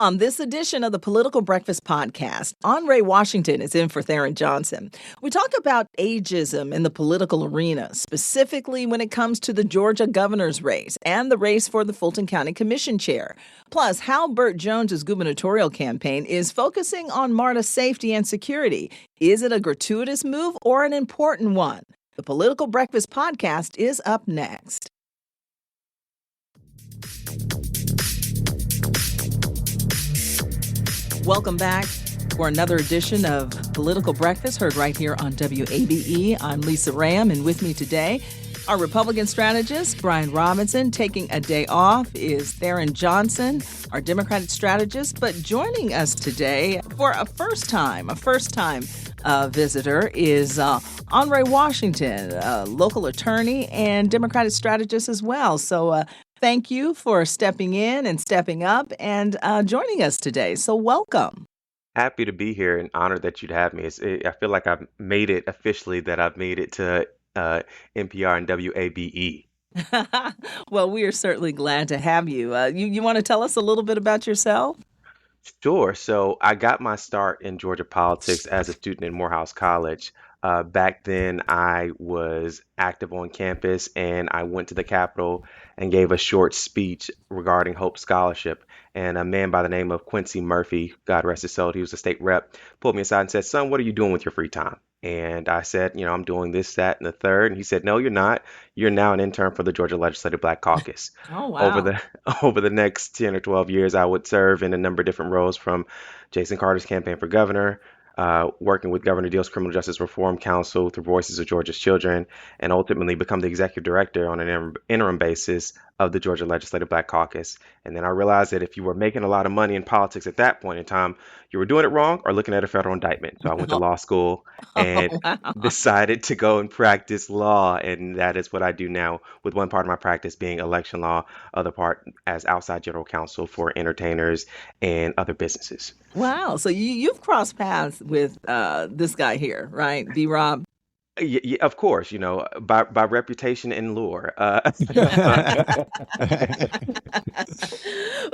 On this edition of the Political Breakfast Podcast, Andre Washington is in for Theron Johnson. We talk about ageism in the political arena, specifically when it comes to the Georgia governor's race and the race for the Fulton County Commission Chair. Plus, how Burt Jones' gubernatorial campaign is focusing on MARTA safety and security. Is it a gratuitous move or an important one? The Political Breakfast Podcast is up next. Welcome back for another edition of Political Breakfast, heard right here on WABE. I'm Lisa Ram, and with me today, our Republican strategist, Brian Robinson. Taking a day off is Theron Johnson, our Democratic strategist. But joining us today for a first time visitor is Andre Washington, a local attorney and Democratic strategist as well. So thank you for stepping in and stepping up and joining us today. So welcome. Happy to be here and honored that you'd have me. I feel like I've made it officially that I've made it to NPR and WABE. Well, we are certainly glad to have you. You want to tell us a little bit about yourself? Sure. So I got my start in Georgia politics as a student in Morehouse College. Back then, I was active on campus, and I went to the Capitol and gave a short speech regarding Hope Scholarship. And a man by the name of Quincy Murphy, God rest his soul, he was a state rep, pulled me aside and said, "Son, what are you doing with your free time?" And I said, I'm doing this, that, and the third. And he said, "No, you're not. You're now an intern for the Georgia Legislative Black Caucus." Oh, wow. Over the next 10 or 12 years, I would serve in a number of different roles, from Jason Carter's campaign for governor, working with Governor Deal's Criminal Justice Reform Council through Voices of Georgia's Children, and ultimately become the executive director on an interim basis of the Georgia Legislative Black Caucus. And then I realized that if you were making a lot of money in politics at that point in time, you were doing it wrong or looking at a federal indictment. So I went to law school and decided to go and practice law. And that is what I do now, with one part of my practice being election law, other part as outside general counsel for entertainers and other businesses. Wow. So you've crossed paths with this guy here, right? Robb? Yeah, of course, by reputation and lure. Well,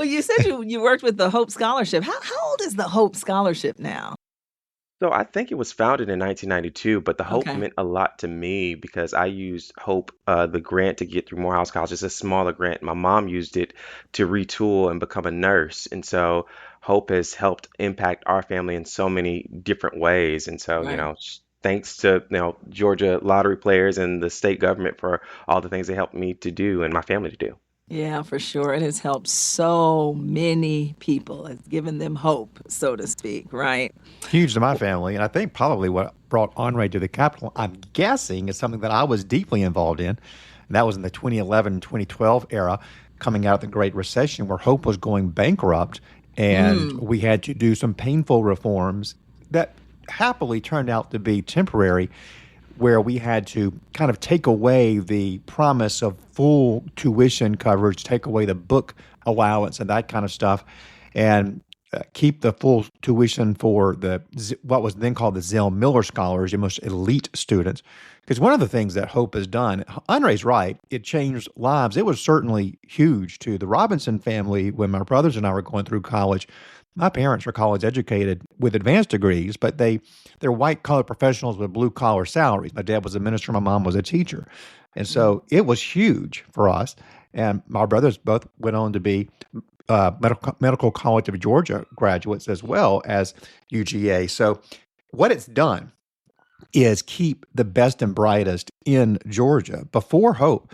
you said you worked with the Hope Scholarship. How old is the Hope Scholarship now? So I think it was founded in 1992, but the Hope Okay. meant a lot to me because I used Hope, the grant, to get through Morehouse College. It's a smaller grant. My mom used it to retool and become a nurse. And so Hope has helped impact our family in so many different ways. And so, Right. thanks to, Georgia lottery players and the state government for all the things they helped me to do and my family to do. Yeah, for sure. It has helped so many people. It's given them hope, so to speak, right? Huge to my family. And I think probably what brought Andre to the Capitol, I'm guessing, is something that I was deeply involved in. And that was in the 2011, 2012 era, coming out of the Great Recession, where Hope was going bankrupt. And we had to do some painful reforms that happily turned out to be temporary, where we had to kind of take away the promise of full tuition coverage, take away the book allowance and that kind of stuff, and keep the full tuition for what was then called the Zell Miller Scholars, your most elite students. Because one of the things that Hope has done, Andre's right, it changed lives. It was certainly huge to the Robinson family when my brothers and I were going through college. My parents were college educated with advanced degrees, but they're white-collar professionals with blue-collar salaries. My dad was a minister, my mom was a teacher. And so it was huge for us. And my brothers both went on to be Medical College of Georgia graduates as well as UGA. So what it's done is keep the best and brightest in Georgia. Before Hope,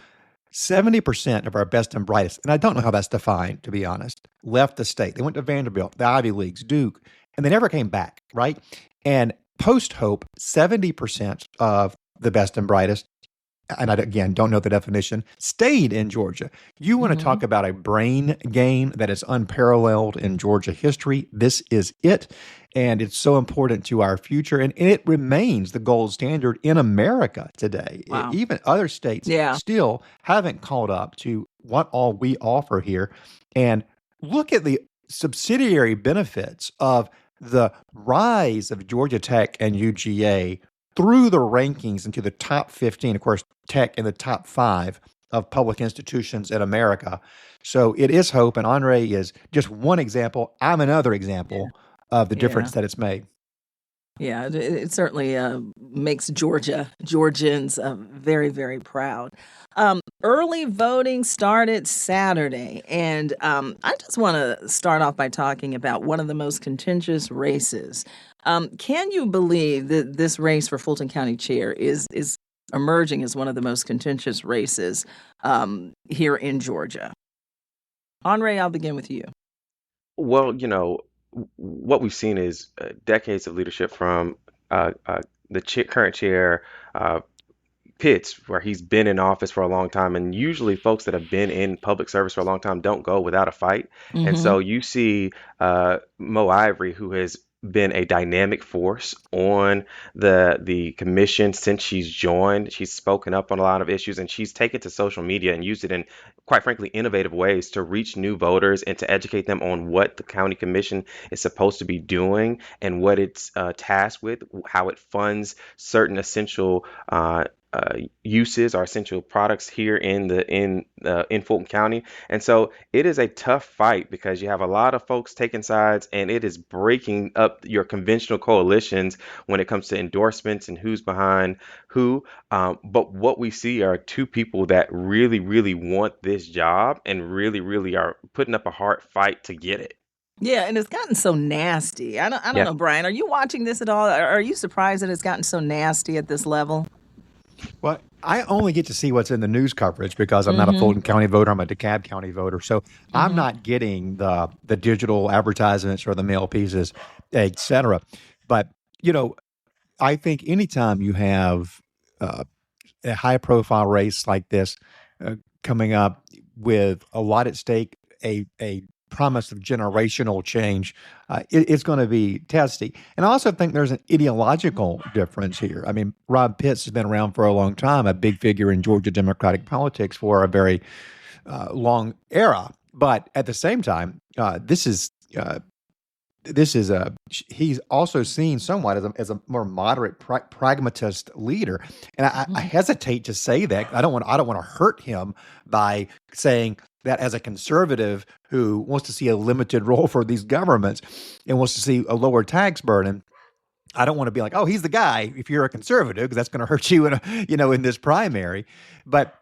70% of our best and brightest, and I don't know how that's defined, to be honest, left the state. They went to Vanderbilt, the Ivy Leagues, Duke, and they never came back, right? And post-Hope, 70% of the best and brightest, and I, again, don't know the definition, stayed in Georgia. You want to talk about a brain gain that is unparalleled in Georgia history. This is it. And it's so important to our future. And it remains the gold standard in America today. Wow. Even other states still haven't caught up to what all we offer here. And look at the subsidiary benefits of the rise of Georgia Tech and UGA through the rankings into the top 15, of course, Tech in the top 5 of public institutions in America. So it is hope, and Andre is just one example. I'm another example of the Yeah. difference that it's made. Yeah, it certainly makes Georgians very, very proud. Early voting started Saturday, and I just want to start off by talking about one of the most contentious races. Can you believe that this race for Fulton County Chair is emerging as one of the most contentious races here in Georgia? Andre, I'll begin with you. Well, what we've seen is decades of leadership from the current chair, uh, Pitts, where he's been in office for a long time. And usually, folks that have been in public service for a long time don't go without a fight. And Mm-hmm. so you see Mo Ivory, who has been a dynamic force on the commission since she's joined. She's spoken up on a lot of issues, and she's taken to social media and used it in, quite frankly, innovative ways to reach new voters and to educate them on what the county commission is supposed to be doing and what it's tasked with, how it funds certain essential uses or essential products here in Fulton County. And so it is a tough fight because you have a lot of folks taking sides, and it is breaking up your conventional coalitions when it comes to endorsements and who's behind who. But what we see are two people that really, really want this job and really, really are putting up a hard fight to get it. Yeah, and it's gotten so nasty. I don't Yeah. know, Brian. Are you watching this at all? Are you surprised that it's gotten so nasty at this level? Well, I only get to see what's in the news coverage because I'm not a Mm-hmm. Fulton County voter. I'm a DeKalb County voter. So I'm Mm-hmm. not getting the digital advertisements or the mail pieces, et cetera. But, I think anytime you have a high profile race like this coming up with a lot at stake, a promise of generational change, it's going to be testy. And I also think there's an ideological difference here. I mean, Robb Pitts has been around for a long time, a big figure in Georgia Democratic politics for a very long era. But at the same time, he's also seen somewhat as a more moderate pragmatist leader, and I hesitate to say that. I don't want to hurt him by saying that as a conservative who wants to see a limited role for these governments and wants to see a lower tax burden. I don't want to be like, oh, he's the guy if you're a conservative, because that's going to hurt you in this primary. But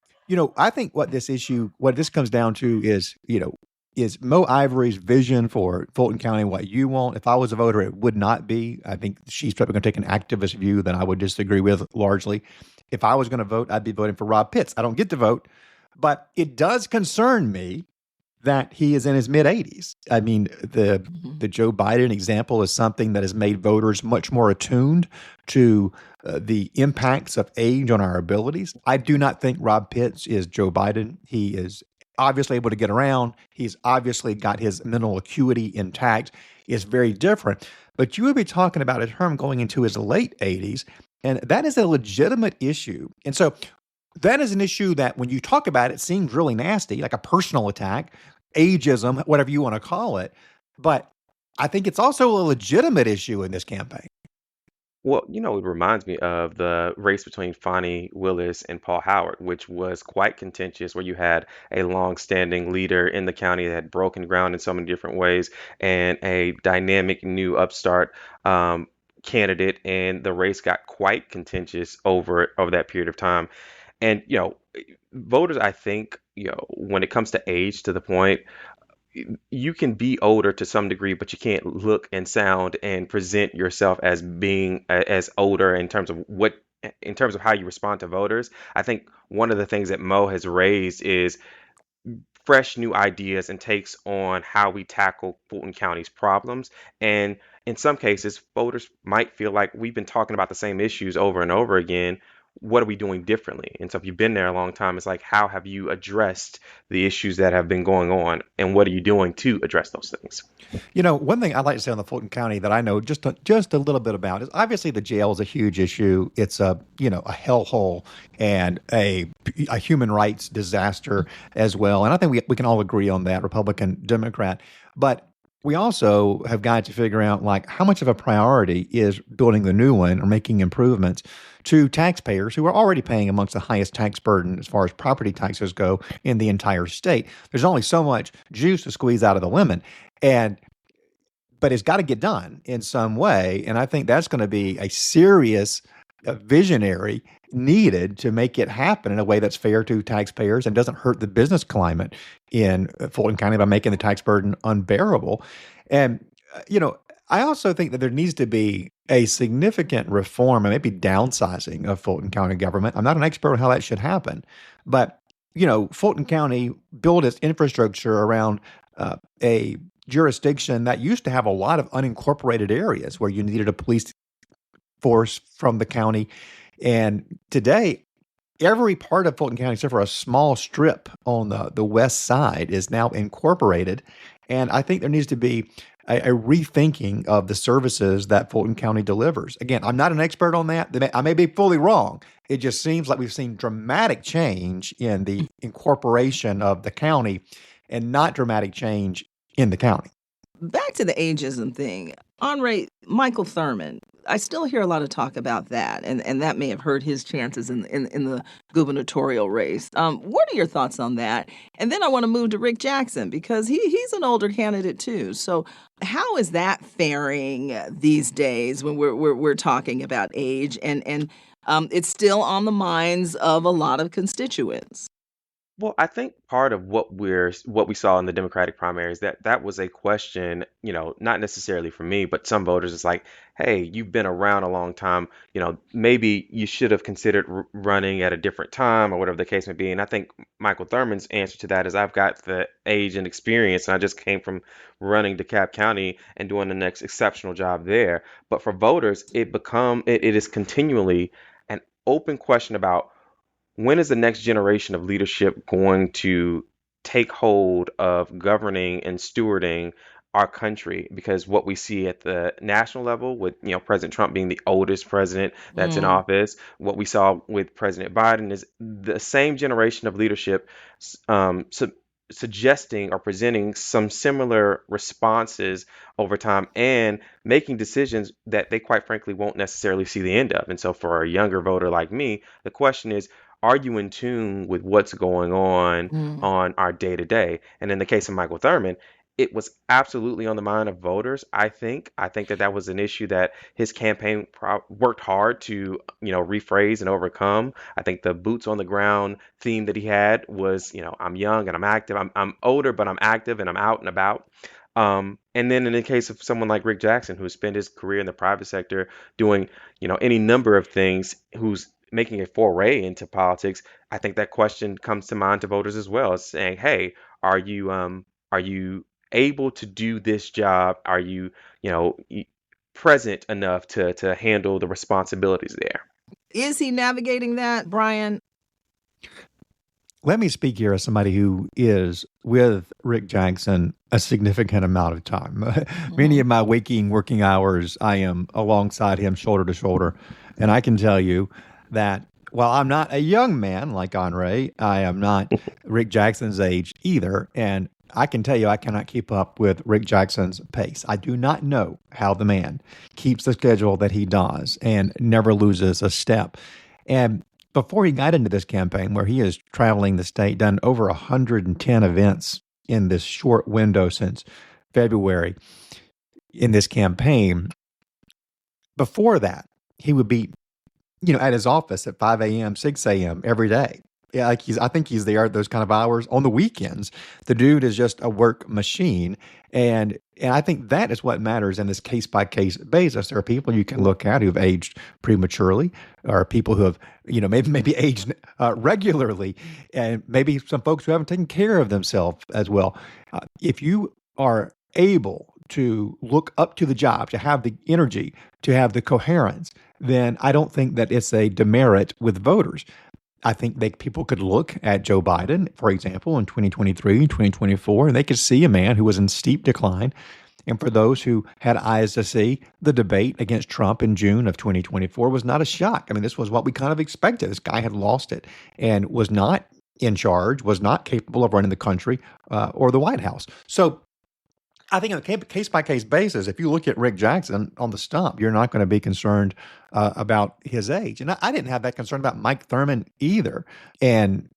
I think what this comes down to is Mo Ivory's vision for Fulton County what you want? If I was a voter, it would not be. I think she's probably going to take an activist view that I would disagree with largely. If I was going to vote, I'd be voting for Robb Pitts. I don't get to vote, but it does concern me that he is in his mid 80s. I mean, the Joe Biden example is something that has made voters much more attuned to the impacts of age on our abilities. I do not think Robb Pitts is Joe Biden. He is obviously able to get around. He's obviously got his mental acuity intact. It's very different. But you would be talking about a term going into his late 80s, and that is a legitimate issue. And so that is an issue that when you talk about it seems really nasty, like a personal attack, ageism, whatever you want to call it. But I think it's also a legitimate issue in this campaign. Well, it reminds me of the race between Fonnie Willis and Paul Howard, which was quite contentious, where you had a long-standing leader in the county that had broken ground in so many different ways and a dynamic new upstart candidate, and the race got quite contentious over that period of time. And, voters, I think, when it comes to age, to the point, you can be older to some degree, but you can't look and sound and present yourself as being as older in terms of how you respond to voters. I think one of the things that Mo has raised is fresh new ideas and takes on how we tackle Fulton County's problems. And in some cases, voters might feel like we've been talking about the same issues over and over again. What are we doing differently? And so if you've been there a long time, it's like, how have you addressed the issues that have been going on? And what are you doing to address those things? One thing I'd like to say on the Fulton County that I know just a little bit about is obviously the jail is a huge issue. It's a hellhole and a human rights disaster as well. And I think we can all agree on that, Republican, Democrat. But we also have got to figure out like how much of a priority is building the new one or making improvements to taxpayers who are already paying amongst the highest tax burden as far as property taxes go in the entire state. There's only so much juice to squeeze out of the lemon. But it's got to get done in some way. And I think that's going to be a serious visionary needed to make it happen in a way that's fair to taxpayers and doesn't hurt the business climate in Fulton County by making the tax burden unbearable. And, I also think that there needs to be a significant reform and maybe downsizing of Fulton County government. I'm not an expert on how that should happen, but, Fulton County built its infrastructure around a jurisdiction that used to have a lot of unincorporated areas where you needed a police force from the county. And today, every part of Fulton County, except for a small strip on the west side, is now incorporated. And I think there needs to be a rethinking of the services that Fulton County delivers. Again, I'm not an expert on that. I may be fully wrong. It just seems like we've seen dramatic change in the incorporation of the county and not dramatic change in the county. Back to the ageism thing. Andre, Michael Thurmond, I still hear a lot of talk about that, and that may have hurt his chances in the gubernatorial race. What are your thoughts on that? And then I want to move to Rick Jackson because he's an older candidate too. So how is that faring these days when we're talking about age and it's still on the minds of a lot of constituents? Well, I think part of what we saw in the Democratic primaries that was a question, not necessarily for me, but some voters. It's like, hey, you've been around a long time, maybe you should have considered running at a different time or whatever the case may be. And I think Michael Thurman's answer to that is I've got the age and experience, and I just came from running DeKalb County and doing the next exceptional job there. But for voters, it is continually an open question about when is the next generation of leadership going to take hold of governing and stewarding our country? Because what we see at the national level with, President Trump being the oldest president that's in office, what we saw with President Biden is the same generation of leadership suggesting or presenting some similar responses over time and making decisions that they quite frankly won't necessarily see the end of. And so for a younger voter like me, the question is, are you in tune with what's going on our day to day? And in the case of Michael Thurmond, it was absolutely on the mind of voters. I think that was an issue that his campaign worked hard to, rephrase and overcome. I think the boots on the ground theme that he had was, I'm young and I'm active. I'm older, but I'm active and I'm out and about. And then in the case of someone like Rick Jackson, who spent his career in the private sector doing, any number of things, who's making a foray into politics, I think that question comes to mind to voters as well, as saying, hey, are you able to do this job? Are you, present enough to handle the responsibilities there? Is he navigating that, Brian? Let me speak here as somebody who is with Rick Jackson a significant amount of time. Many of my working hours, I am alongside him shoulder to shoulder. And I can tell you that while I'm not a young man like Andre, I am not Rick Jackson's age either. And I can tell you I cannot keep up with Rick Jackson's pace. I do not know how the man keeps the schedule that he does and never loses a step. And before he got into this campaign, where he is traveling the state, done over 110 events in this short window since February in this campaign, before that, he would be at his office at 5 a.m., 6 a.m. every day. Yeah, I think he's there at those kind of hours on the weekends. The dude is just a work machine. And I think that is what matters in this case-by-case basis. There are people you can look at who've aged prematurely, or people who have, maybe aged regularly, and maybe some folks who haven't taken care of themselves as well. If you are able to look up to the job, to have the energy, to have the coherence, then I don't think that it's a demerit with voters. I think people could look at Joe Biden, for example, in 2023, 2024, and they could see a man who was in steep decline. And for those who had eyes to see, the debate against Trump in June of 2024 was not a shock. I mean, this was what we kind of expected. This guy had lost it and was not in charge, was not capable of running the country or the White House. So I think on a case by case basis, if you look at Rick Jackson on the stump, you're not going to be concerned about his age. And I didn't have that concern about Mike Thurmond either. And,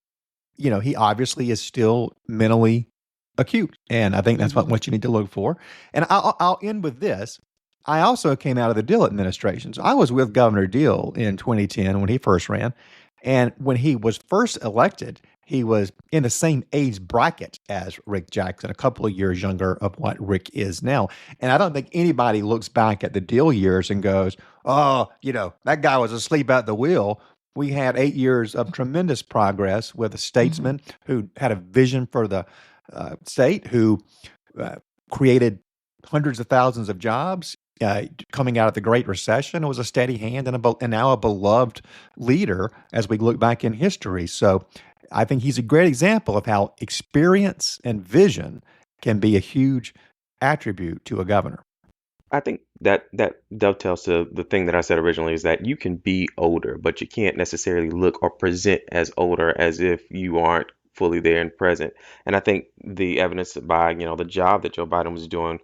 he obviously is still mentally acute. And I think that's what you need to look for. And I'll end with this. I also came out of the Deal administration. So I was with Governor Deal in 2010 when he first ran. And when he was first elected, he was in the same age bracket as Rick Jackson, a couple of years younger of what Rick is now. And I don't think anybody looks back at the Deal years and goes, oh, that guy was asleep at the wheel. We had 8 years of tremendous progress with a statesman who had a vision for the state, who created hundreds of thousands of jobs. Coming out of the Great Recession, it was a steady hand and now a beloved leader as we look back in history. So I think he's a great example of how experience and vision can be a huge attribute to a governor. I think that dovetails to the thing that I said originally, is that you can be older, but you can't necessarily look or present as older as if you aren't fully there and present. And I think the evidence by, the job that Joe Biden was doing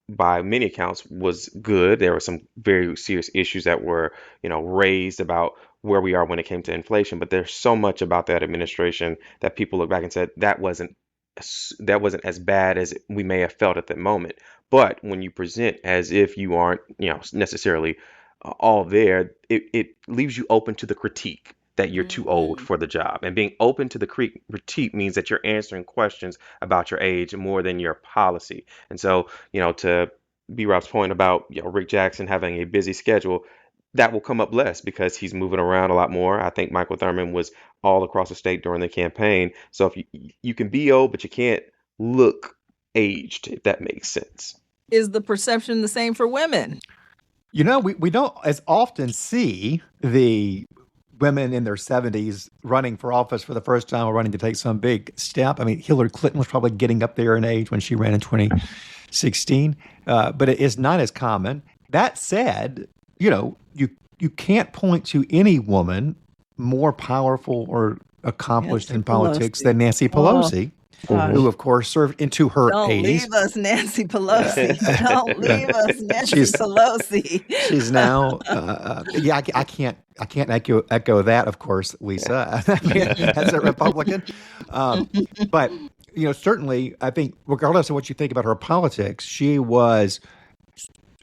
by many accounts was good. There were some very serious issues that were, raised about where we are when it came to inflation. But there's so much about that administration that people look back and said that wasn't as bad as we may have felt at the moment. But when you present as if you aren't, necessarily all there, it leaves you open to the critique that you're too old for the job. And being open to the critique means that you're answering questions about your age more than your policy. And so, to B. Rob's point about, Rick Jackson having a busy schedule, that will come up less because he's moving around a lot more. I think Michael Thurmond was all across the state during the campaign. So if you can be old, but you can't look aged, if that makes sense. Is the perception the same for women? We don't as often see the women in their 70s running for office for the first time or running to take some big step. I mean, Hillary Clinton was probably getting up there in age when she ran in 2016, but it is not as common. That said, you can't point to any woman more powerful or accomplished in politics than Nancy Pelosi. Who, of course, served into her 80s. Don't leave us, Nancy Pelosi. Don't leave us, Nancy Pelosi. She's now, I can't echo that, of course, Lisa, as a Republican. But, certainly, I think, regardless of what you think about her politics, she was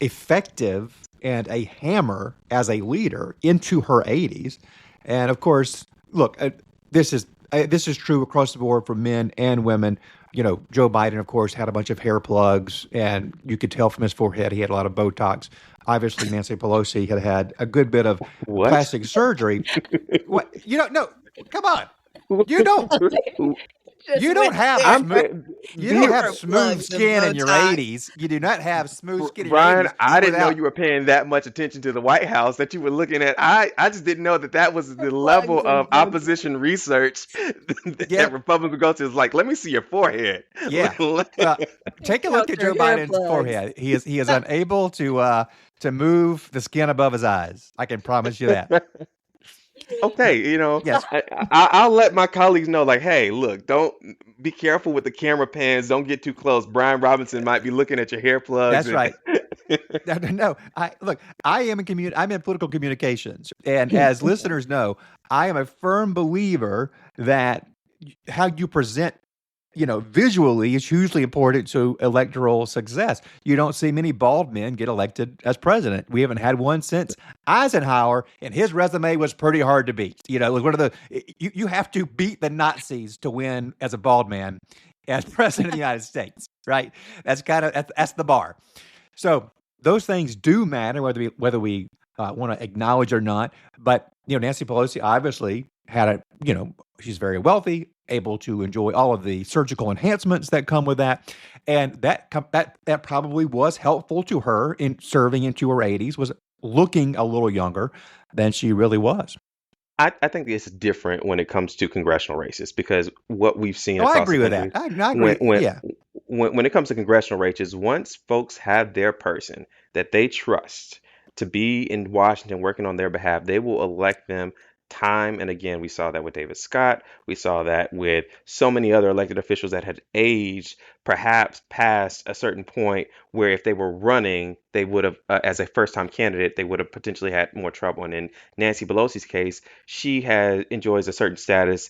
effective and a hammer as a leader into her 80s. And, of course, look, this is true across the board for men and women. Joe Biden, of course, had a bunch of hair plugs, and you could tell from his forehead he had a lot of Botox. Obviously, Nancy Pelosi had a good bit of plastic surgery. What? No, come on. You don't have smooth skin in your 80s. You do not have smooth skin in your 80s. Brian, I didn't know you were paying that much attention to the White House, that you were looking at. I just didn't know that was the level of opposition research that Republicans would go to. It's like, let me see your forehead. Yeah. Take a look at Joe Biden's forehead. He is unable to move the skin above his eyes. I can promise you that. Okay, Yes. I'll let my colleagues know, like, hey, look, don't be careful with the camera pans. Don't get too close. Brian Robinson might be looking at your hair plugs. That's right. No, I'm in political communications. And as listeners know, I am a firm believer that how you present visually is hugely important to electoral success. You don't see many bald men get elected as president. We haven't had one since Eisenhower, and his resume was pretty hard to beat. It was one of you have to beat the Nazis to win as a bald man as president of the United States, right? That's that's the bar. So those things do matter, whether we want to acknowledge or not. But Nancy Pelosi obviously had she's very wealthy, able to enjoy all of the surgical enhancements that come with that. And that probably was helpful to her in serving into her 80s, was looking a little younger than she really was. I think it's different when it comes to congressional races, because what we've seen I across agree the with country, that. I agree. when it comes to congressional races, once folks have their person that they trust to be in Washington working on their behalf, they will elect them time and again, we saw that with David Scott. We saw that with so many other elected officials that had aged, perhaps past a certain point where if they were running, they would have, as a first-time candidate, they would have potentially had more trouble. And in Nancy Pelosi's case, she enjoys a certain status,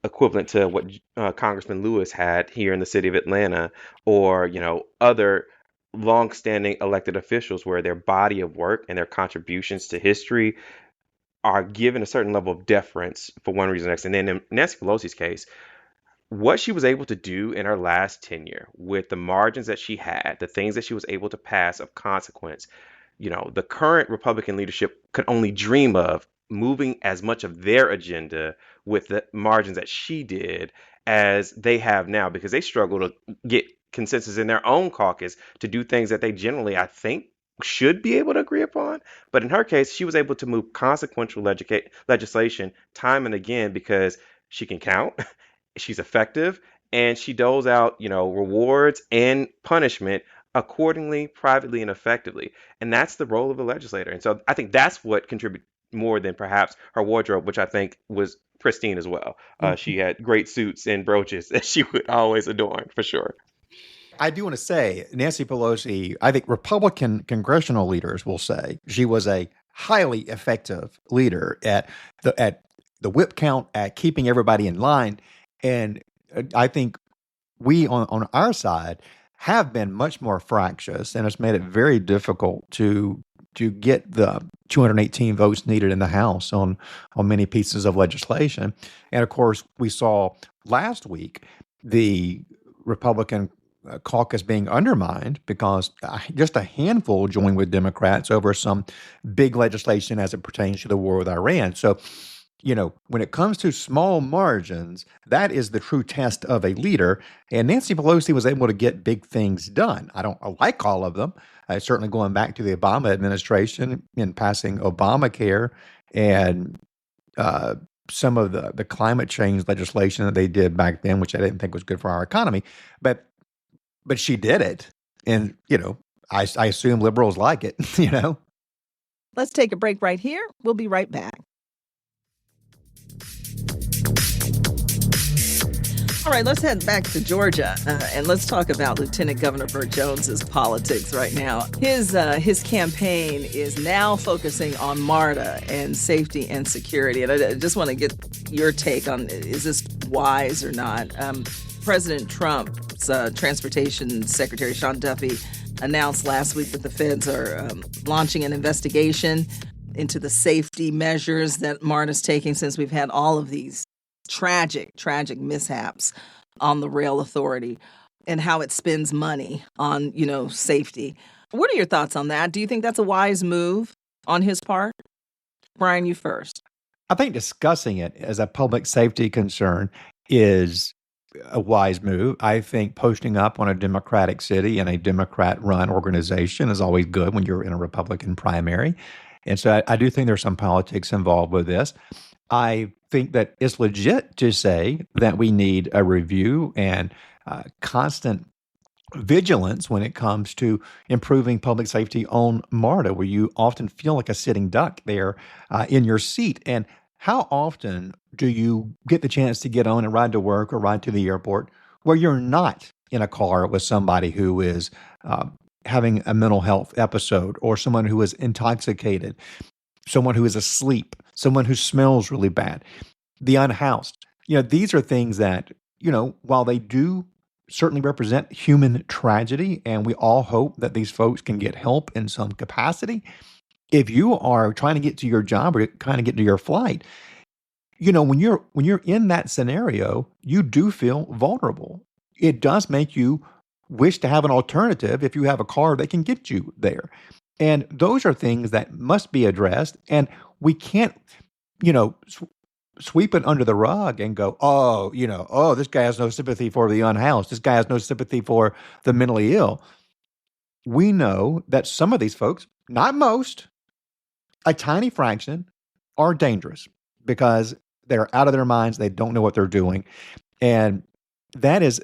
equivalent to what Congressman Lewis had here in the city of Atlanta, or other long-standing elected officials where their body of work and their contributions to history are given a certain level of deference for one reason or next. And then in Nancy Pelosi's case, what she was able to do in her last tenure with the margins that she had, the things that she was able to pass of consequence, the current Republican leadership could only dream of moving as much of their agenda with the margins that she did as they have now, because they struggle to get consensus in their own caucus to do things that they generally, I think, should be able to agree upon. But in her case, she was able to move consequential legislation time and again because she can count, she's effective, and she doles out, rewards and punishment accordingly, privately, and effectively. And that's the role of a legislator. And so I think that's what contributed more than perhaps her wardrobe, which I think was pristine as well. She had great suits and brooches that she would always adorn, for sure. I do want to say, Nancy Pelosi, I think Republican congressional leaders will say she was a highly effective leader at the whip count, at keeping everybody in line. And I think we on our side have been much more fractious, and it's made it very difficult to get the 218 votes needed in the House on many pieces of legislation. And of course, we saw last week the Republican caucus being undermined because just a handful joined with Democrats over some big legislation as it pertains to the war with Iran. So, when it comes to small margins, that is the true test of a leader. And Nancy Pelosi was able to get big things done. I like all of them. Certainly going back to the Obama administration in passing Obamacare and some of the climate change legislation that they did back then, which I didn't think was good for our economy. But she did it. And, I assume liberals like it, Let's take a break right here. We'll be right back. All right, let's head back to Georgia and let's talk about Lieutenant Governor Burt Jones's politics right now. His campaign is now focusing on MARTA and safety and security. And I just want to get your take on, is this wise or not? President Trump's Transportation Secretary Sean Duffy announced last week that the feds are launching an investigation into the safety measures that MARTA's taking since we've had all of these tragic mishaps on the rail authority and how it spends money on, safety. What are your thoughts on that? Do you think that's a wise move on his part? Brian, you first. I think discussing it as a public safety concern is a wise move. I think posting up on a Democratic city and a Democrat-run organization is always good when you're in a Republican primary. And so I do think there's some politics involved with this. I think that it's legit to say that we need a review and constant vigilance when it comes to improving public safety on MARTA, where you often feel like a sitting duck there in your seat. And how often do you get the chance to get on and ride to work or ride to the airport where you're not in a car with somebody who is having a mental health episode, or someone who is intoxicated, someone who is asleep, someone who smells really bad, the unhoused? These are things that, while they do certainly represent human tragedy, and we all hope that these folks can get help in some capacity, if you are trying to get to your job or trying to get to your flight, when you're in that scenario, you do feel vulnerable. It does make you wish to have an alternative if you have a car that can get you there. And those are things that must be addressed. And we can't, sweep it under the rug and go, this guy has no sympathy for the unhoused. This guy has no sympathy for the mentally ill. We know that some of these folks, not most, a tiny fraction, are dangerous because they're out of their minds. They don't know what they're doing. And that is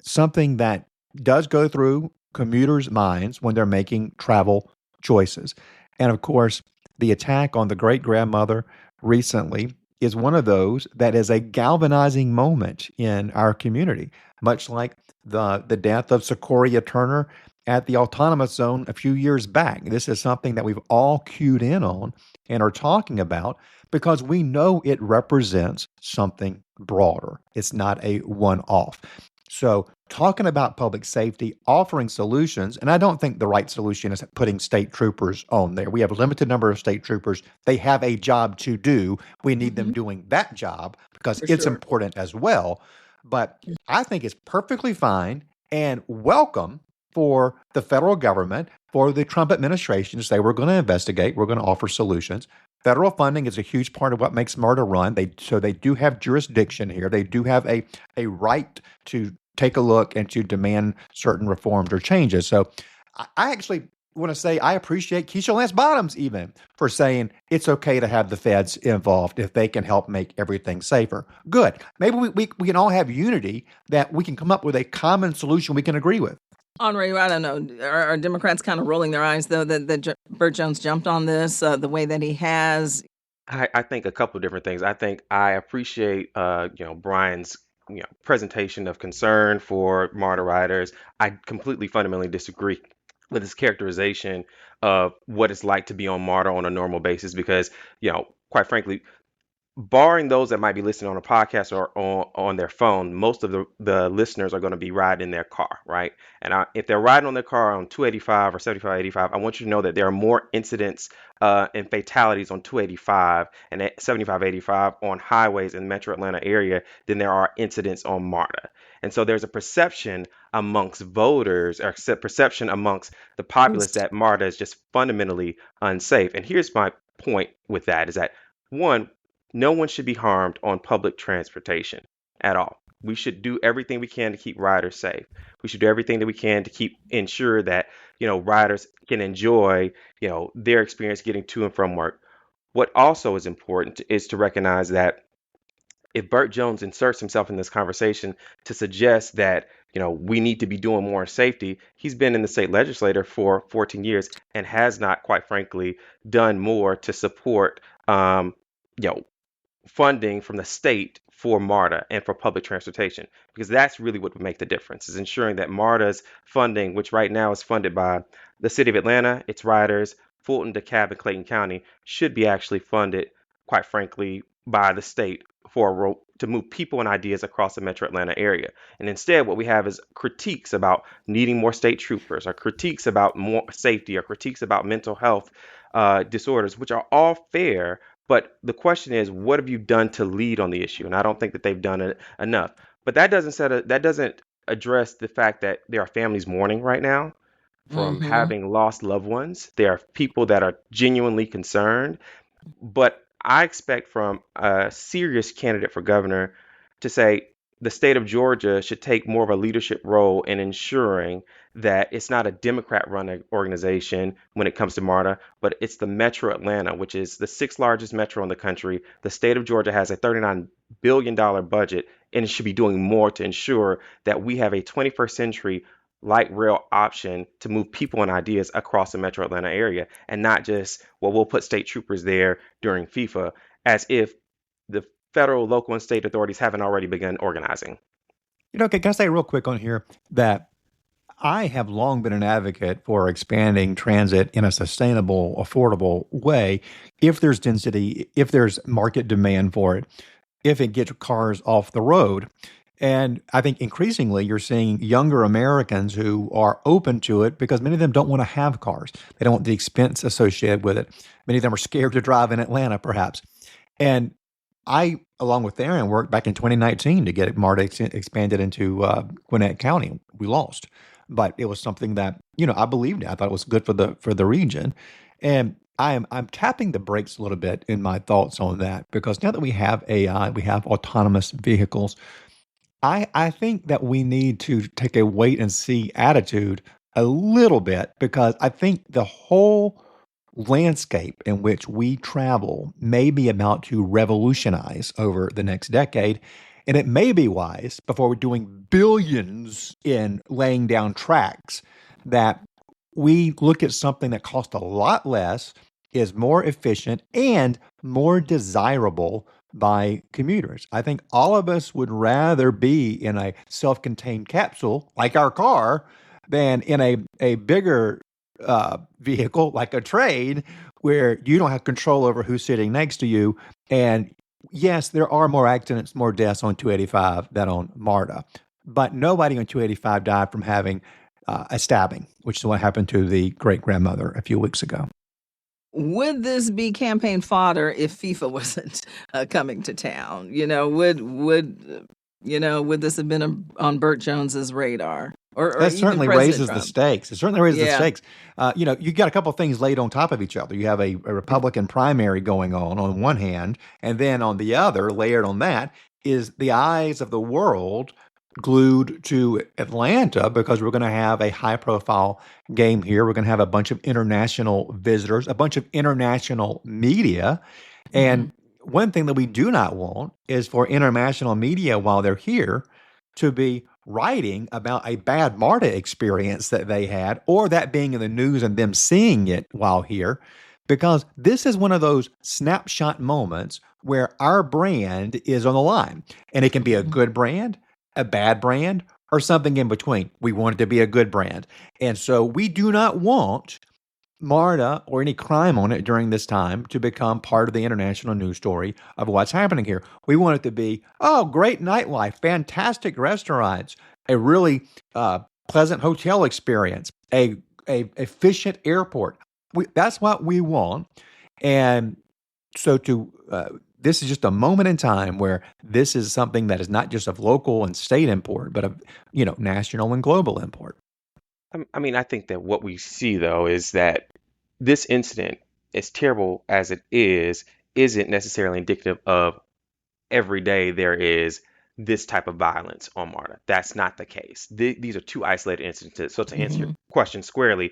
something that does go through commuters' minds when they're making travel choices. And of course, The attack on the great grandmother recently is one of those that is a galvanizing moment in our community, much like the death of Sequoia Turner at the autonomous zone a few years back. This is something that we've all cued in on and are talking about because we know it represents something broader. It's not a one-off. So, talking about public safety, offering solutions, and I don't think the right solution is putting state troopers on there. We have a limited number of state troopers. They have a job to do. We need them doing that job because For it's sure. important as well. But I think it's perfectly fine and welcome for the federal government, for the Trump administration to say, we're going to investigate, we're going to offer solutions. Federal funding is a huge part of what makes MARTA run. So they do have jurisdiction here. They do have a right to take a look and to demand certain reforms or changes. So I actually want to say I appreciate Keisha Lance Bottoms even for saying it's okay to have the feds involved if they can help make everything safer. Good. Maybe we can all have unity that we can come up with a common solution we can agree with. Andre, I don't know. Are Democrats kind of rolling their eyes, though, that Burt Jones jumped on this the way that he has? I think a couple of different things. I think I appreciate Brian's presentation of concern for MARTA riders. I completely fundamentally disagree with his characterization of what it's like to be on MARTA on a normal basis because, quite frankly, barring those that might be listening on a podcast or on their phone, most of the listeners are going to be riding in their car, right? And if they're riding on their car on 285 or 7585, I want you to know that there are more incidents and fatalities on 285 and 7585 on highways in the Metro Atlanta area than there are incidents on MARTA. And so there's a perception amongst voters or perception amongst the populace that MARTA is just fundamentally unsafe. And here's my point with that is that, one, no one should be harmed on public transportation at all. We should do everything we can to keep riders safe. We should do everything that we can to ensure that, riders can enjoy, their experience getting to and from work. What also is important is to recognize that if Burt Jones inserts himself in this conversation to suggest that, we need to be doing more safety, he's been in the state legislature for 14 years and has not, quite frankly, done more to support, funding from the state for MARTA and for public transportation, because that's really what would make the difference, is ensuring that MARTA's funding, which right now is funded by the city of Atlanta, its riders, Fulton, DeKalb, and Clayton County, should be actually funded, quite frankly, by the state to move people and ideas across the Metro Atlanta area. And instead, what we have is critiques about needing more state troopers, or critiques about more safety, or critiques about mental health disorders, which are all fair. But the question is, what have you done to lead on the issue? And I don't think that they've done it enough. But that doesn't address the fact that there are families mourning right now from having lost loved ones. There are people that are genuinely concerned. But I expect from a serious candidate for governor to say the state of Georgia should take more of a leadership role in ensuring that it's not a Democrat-run organization when it comes to MARTA, but it's the Metro Atlanta, which is the sixth largest metro in the country. The state of Georgia has a $39 billion budget, and it should be doing more to ensure that we have a 21st century light rail option to move people and ideas across the Metro Atlanta area, and not just, well, we'll put state troopers there during FIFA, as if the federal, local, and state authorities haven't already begun organizing. Can I say real quick on here that I have long been an advocate for expanding transit in a sustainable, affordable way if there's density, if there's market demand for it, if it gets cars off the road. And I think increasingly you're seeing younger Americans who are open to it because many of them don't want to have cars. They don't want the expense associated with it. Many of them are scared to drive in Atlanta, perhaps. And I, along with Aaron, worked back in 2019 to get MARTA expanded into Gwinnett County. We lost, but it was something that I believed in. I thought it was good for the region, and I'm tapping the brakes a little bit in my thoughts on that because now that we have AI, we have autonomous vehicles. I think that we need to take a wait and see attitude a little bit because I think the whole landscape in which we travel may be about to revolutionize over the next decade. And it may be wise, before we're doing billions in laying down tracks, that we look at something that costs a lot less, is more efficient and more desirable by commuters. I think all of us would rather be in a self-contained capsule like our car than in a bigger vehicle like a train where you don't have control over who's sitting next to you. And yes, there are more accidents, more deaths on 285 than on MARTA, but nobody on 285 died from having a stabbing, which is what happened to the great-grandmother a few weeks ago. Would this be campaign fodder if FIFA wasn't coming to town? Would this have been on Burt Jones's radar? Or that certainly raises Trump? The stakes. It certainly raises the Yeah. stakes. You got a couple of things laid on top of each other. You have a Republican primary going on one hand, and then on the other, layered on that, is the eyes of the world glued to Atlanta because we're going to have a high-profile game here. We're going to have a bunch of international visitors, a bunch of international media. And one thing that we do not want is for international media, while they're here, to be writing about a bad MARTA experience that they had, or that being in the news and them seeing it while here, because this is one of those snapshot moments where our brand is on the line. And it can be a good brand, a bad brand, or something in between. We want it to be a good brand. And so we do not want MARTA or any crime on it during this time to become part of the international news story of what's happening here. We want it to be, oh, great nightlife, fantastic restaurants, a really pleasant hotel experience, a efficient airport. That's what we want. And so this is just a moment in time where this is something that is not just of local and state import, but of national and global import. I mean, I think that what we see, though, is that this incident, as terrible as it is, isn't necessarily indicative of every day there is this type of violence on MARTA. That's not the case. These are two isolated instances. So to answer your question squarely,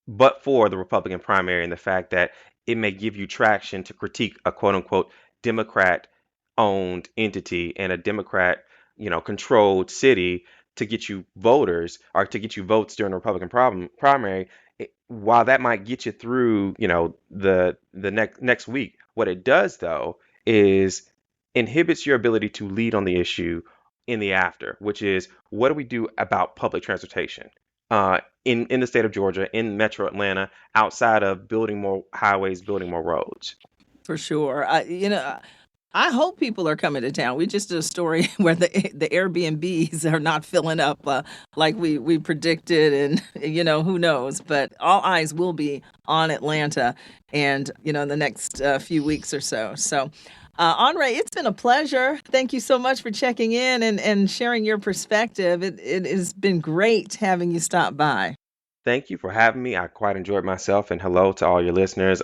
but for the Republican primary and the fact that it may give you traction to critique a quote-unquote Democrat-owned entity and a Democrat-controlled city to get you voters or to get you votes during the Republican primary, while that might get you through, the next week, what it does though is inhibits your ability to lead on the issue in the after, which is what do we do about public transportation in the state of Georgia, in Metro Atlanta, outside of building more highways, building more roads. For sure. I hope people are coming to town. We just did a story where the Airbnbs are not filling up like we predicted, and who knows. But all eyes will be on Atlanta, and in the next few weeks or so. So, Andre, it's been a pleasure. Thank you so much for checking in and sharing your perspective. It has been great having you stop by. Thank you for having me. I quite enjoyed myself, and hello to all your listeners.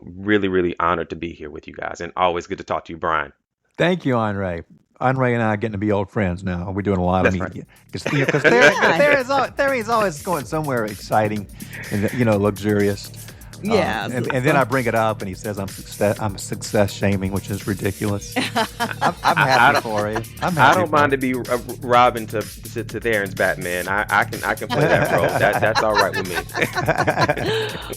Really, really honored to be here with you guys, and always good to talk to you, Brian. Thank you, Andre. Andre and I are getting to be old friends now. We're doing a lot of media because there is always going somewhere exciting and luxurious. Yeah, and then I bring it up, and he says I'm success shaming, which is ridiculous. I'm happy for you. I don't mind to be Robin to Theron's Batman. I can play that role. That's all right with me.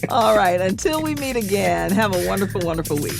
All right. Until we meet again, have a wonderful, wonderful week.